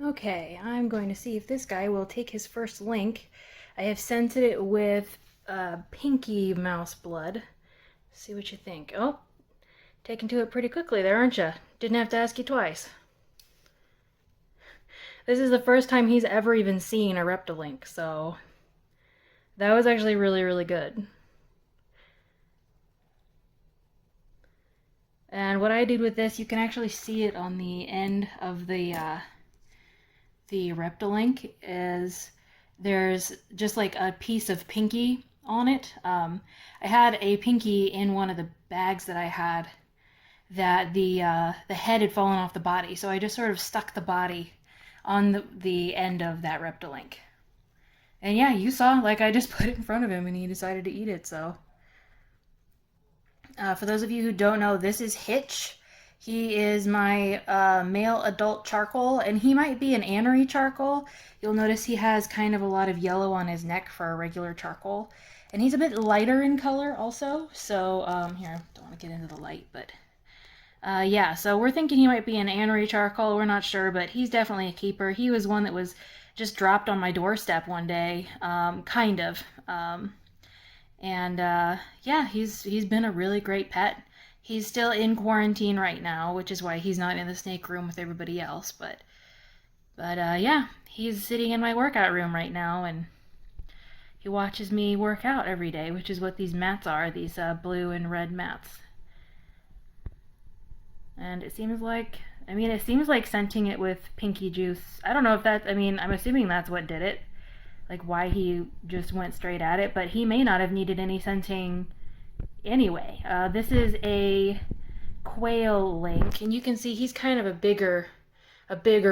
Okay, I'm going to see if this guy will take his first link. I have scented it with pinky mouse blood. See what you think. Oh, taking to it pretty quickly there, aren't you? Didn't have to ask you twice. This is the first time he's ever even seen a REPTILINK, so that was actually really, really good. And what I did with this, you can actually see it on the end of the REPTILINK, is there's just like a piece of pinky on it. I had a pinky in one of the bags that I had that the head had fallen off the body, so I just sort of stuck the body on the end of that REPTILINK. And yeah, you saw, like, I just put it in front of him and he decided to eat it, so. For those of you who don't know, this is Hitch. He is my male adult charcoal, and he might be an anery charcoal. You'll notice he has kind of a lot of yellow on his neck for a regular charcoal. And he's a bit lighter in color also, so here, I don't want to get into the light, but yeah, so we're thinking he might be an anery charcoal. We're not sure, but he's definitely a keeper. He was one that was just dropped on my doorstep one day, kind of. And yeah, he's been a really great pet. He's still in quarantine right now, which is why he's not in the snake room with everybody else. But yeah, he's sitting in my workout room right now, and he watches me work out every day, which is what these mats are, these blue and red mats. And it seems like, it seems like scenting it with pinky juice. I don't know if that's, I'm assuming that's what did it, like why he just went straight at it, but he may not have needed any scenting anyway. This is a quail link, and you can see he's kind of a bigger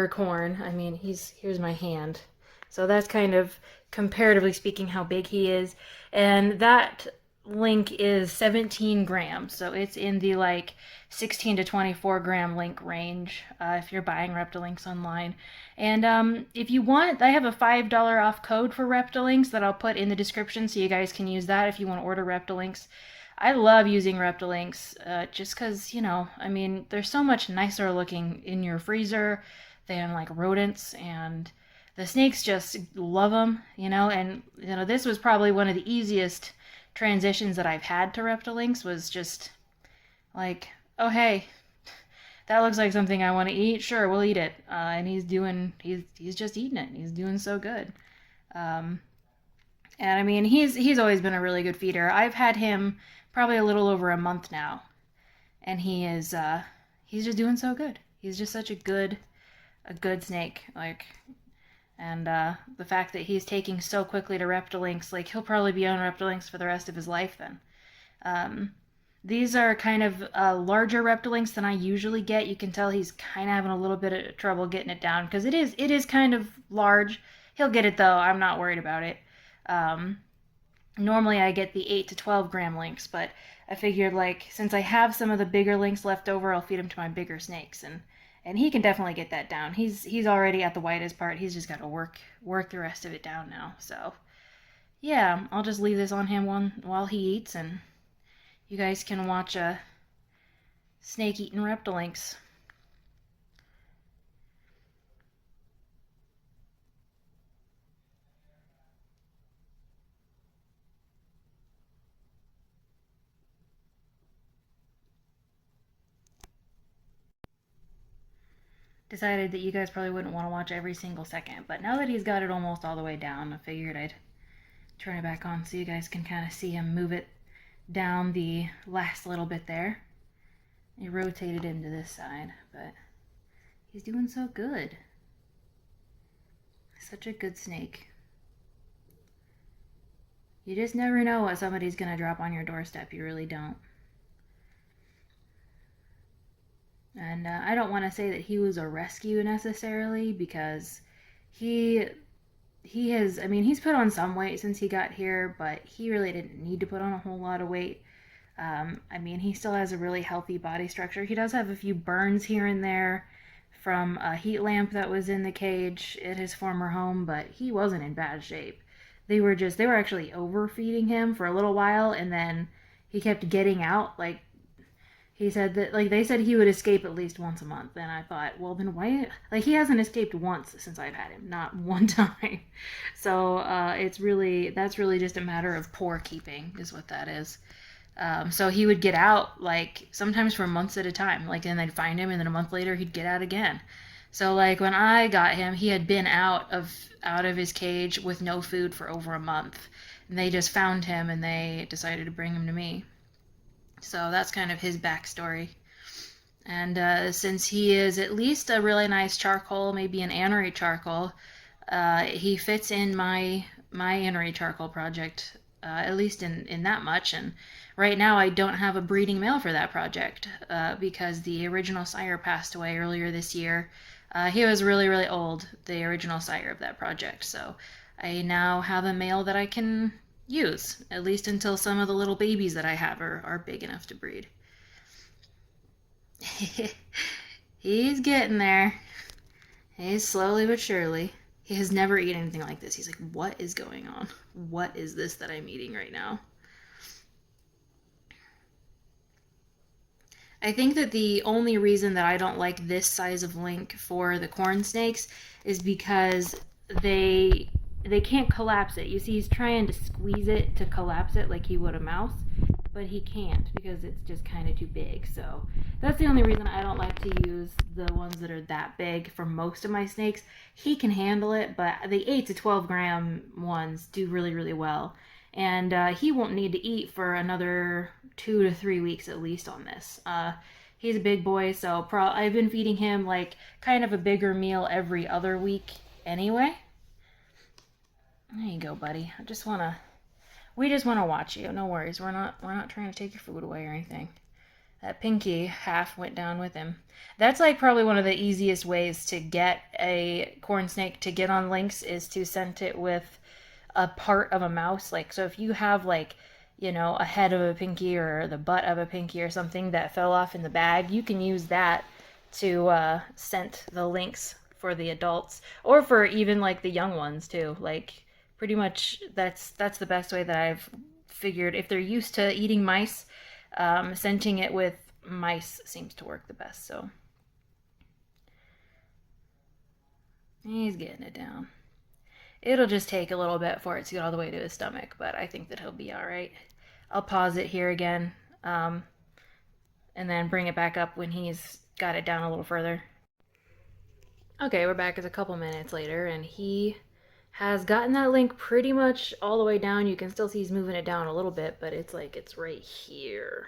corn. Here's my hand. So that's kind of, comparatively speaking, how big he is. And that link is 17 grams, so it's in the like 16 to 24 gram link range if you're buying REPTILINKs online. And if you want, I have a $5 off code for REPTILINKs that I'll put in the description, so you guys can use that if you want to order REPTILINKs. I love using REPTILINKs just because, they're so much nicer looking in your freezer than like rodents, and the snakes just love them, and this was probably one of the easiest transitions that I've had to REPTILINKs, was just like, oh hey, that looks like something I want to eat. Sure, we'll eat it. And he's just eating it. He's doing so good. Um, and he's always been a really good feeder. I've had him probably a little over a month now, and he's just doing so good. He's just such a good snake. Like, and the fact that he's taking so quickly to REPTILINKs, like he'll probably be on REPTILINKs for the rest of his life then. These are kind of larger REPTILINKs than I usually get. You can tell he's kind of having a little bit of trouble getting it down because it is kind of large. He'll get it though. I'm not worried about it. Normally I get the 8 to 12 gram links, but I figured, like, since I have some of the bigger links left over, I'll feed him to my bigger snakes, and he can definitely get that down. He's already at the whitest part. He's just got to work the rest of it down now. So yeah, I'll just leave this on him while he eats, and you guys can watch a snake eating REPTILINKs. Decided that you guys probably wouldn't want to watch every single second, but now that he's got it almost all the way down, I figured I'd turn it back on so you guys can kind of see him move it down the last little bit there. He rotated him to this side, but he's doing so good. Such a good snake. You just never know what somebody's gonna drop on your doorstep. You really don't. And I don't want to say that he was a rescue necessarily, because he has, he's put on some weight since he got here, but he really didn't need to put on a whole lot of weight. He still has a really healthy body structure. He does have a few burns here and there from a heat lamp that was in the cage at his former home, but he wasn't in bad shape. They were actually overfeeding him for a little while, and then he kept getting out. Like, He said that, like, they said he would escape at least once a month. And I thought, well, then why? Like, he hasn't escaped once since I've had him, not one time. So that's really just a matter of poor keeping, is what that is. So he would get out, like, sometimes for months at a time. Like, and they'd find him, and then a month later, he'd get out again. So, like, when I got him, he had been out of his cage with no food for over a month. And they just found him, and they decided to bring him to me. So that's kind of his backstory. And since he is at least a really nice charcoal, maybe an anery charcoal, he fits in my anery charcoal project, at least in that much. And right now I don't have a breeding male for that project because the original sire passed away earlier this year. He was really, really old, the original sire of that project. So I now have a male that I can use, at least until some of the little babies that I have are big enough to breed. He's getting there. He's slowly but surely. He has never eaten anything like this. He's like, what is going on? What is this that I'm eating right now? I think that the only reason that I don't like this size of link for the corn snakes is because they can't collapse it. You see, he's trying to squeeze it to collapse it like he would a mouse, but he can't because it's just kind of too big. So that's the only reason I don't like to use the ones that are that big for most of my snakes. He can handle it, but the 8 to 12 gram ones do really, really well. And he won't need to eat for another 2 to 3 weeks at least on this. He's a big boy, so I've been feeding him like kind of a bigger meal every other week anyway. There you go, buddy. We just wanna watch you. No worries. We're not trying to take your food away or anything. That pinky half went down with him. That's like probably one of the easiest ways to get a corn snake to get on links is to scent it with a part of a mouse. Like, so if you have like, you know, a head of a pinky or the butt of a pinky or something that fell off in the bag, you can use that to scent the links for the adults or for even like the young ones too. Like, pretty much that's the best way that I've figured. If they're used to eating mice, scenting it with mice seems to work the best. So he's getting it down. It'll just take a little bit for it to get all the way to his stomach, but I think that he'll be all right. I'll pause it here again, and then bring it back up when he's got it down a little further. Okay, we're back. It's a couple minutes later, and he has gotten that link pretty much all the way down. You can still see he's moving it down a little bit, but it's like it's right here.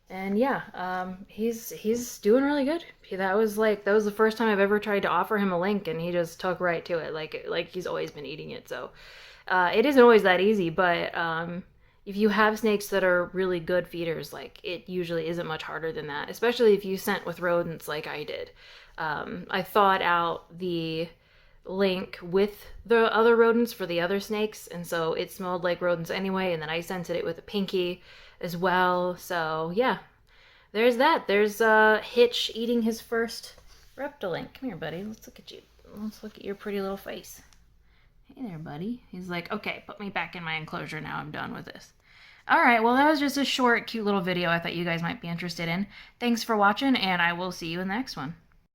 And yeah, he's doing really good. That was the first time I've ever tried to offer him a link, and he just took right to it, like he's always been eating it. So it isn't always that easy, but if you have snakes that are really good feeders, like it usually isn't much harder than that, especially if you scent with rodents like I did. I thawed out the link with the other rodents for the other snakes, and so it smelled like rodents anyway, and then I scented it with a pinky as well. So yeah, there's that. There's Hitch eating his first REPTILINK. Come here, buddy. Let's look at you. Let's look at your pretty little face. Hey there, buddy. He's like, okay, put me back in my enclosure now. I'm done with this. Alright, well that was just a short, cute little video I thought you guys might be interested in. Thanks for watching, and I will see you in the next one.